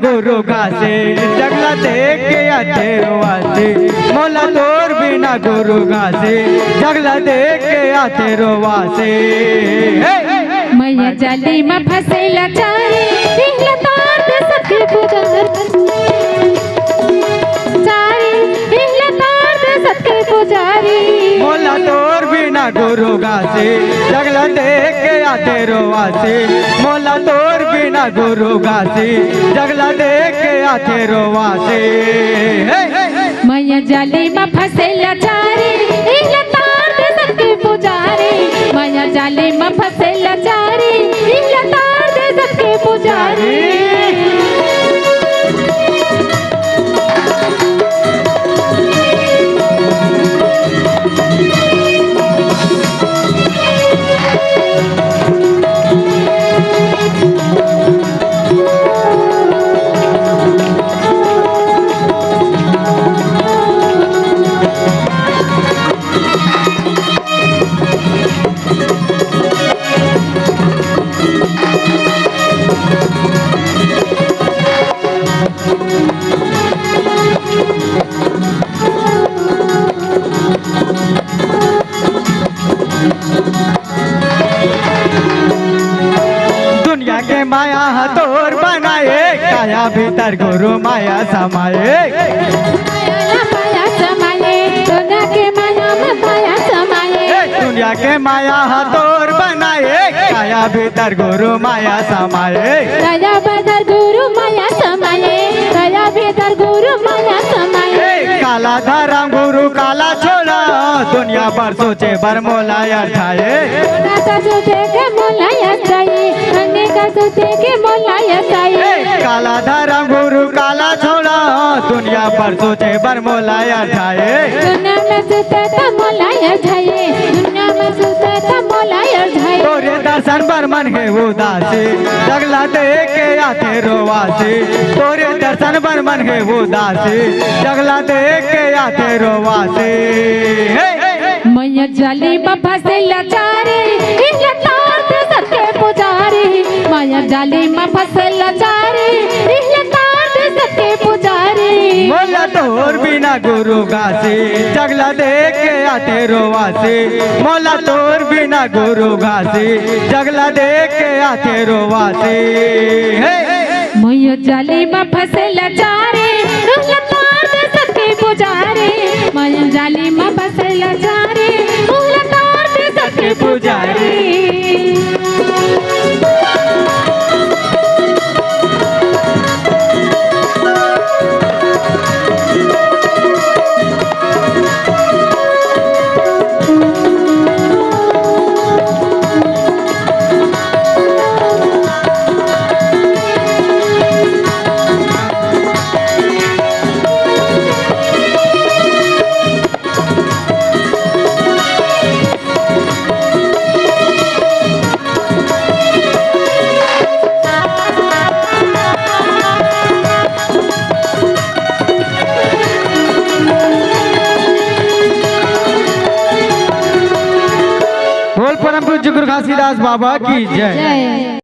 गुरु घासे जगला देख के आते रोवासे मोला तोर बिना गुरु घासे जगला देख के आते रोवासे मैया जाली में फसेला चाहे इहला तार दे सके पुजार चाहे इहला तार दे सके पुजारी मोला तोर बिना गुरु घासे जगला देख के आते रोवासे मोला तोर बिना गुरु घासे जगला देख के आते रोवासे मैया जाली में फसेला चाहे इहला तार दे सके पुजारी मैया जाली में फसेला चाहे इहला तार दे सके पुजारी दुनिया के माया हतोर बनाए काया भीतर गुरु माया समाए माया समाये दुनिया के माया में माया समाये दुनिया के माया हतोर बनाए काया भीतर गुरु माया समाए काया भीतर गुरु माया समाये काया भीतर गुरु माया समाये काला धर्म गुरु काला छोड़ा दुनिया पर सोचे बर मोला अठाए सोचे के मोलाया चाहिए अन्य का सोचे के मोलाया चाहिए काला धर्म गुरु काला छोड़ा दुनिया पर सोचे बर मोला अठाए दुनिया में सोचे तो मोलाया चाहिए दुनिया में सोचे तो मोलाया चाहिए तोरे दर्शन पर मन है उदासी जगला देख के आते रोवासी तोरे दर्शन पर मन है उदासी जगला देख के आते रोवासी मैया जाली में फसेला चारे इहला तार दे सके पुजारी मैया जाली में फसेला चारे इहला तार दे सके पुजारी मोला तोर बिना गुरु घासे जगला देख के आते रोवासी मोला तोर बिना गुरु घासे जगला देख के आते रोवासी मैया जाली में फसेला चारे इहला तार दे सके पुजारी मैया जाली में फसेला चारे इहला तार दे सके पुजारी बोल परम पूज्य गुरु घासीदास बाबा की जय।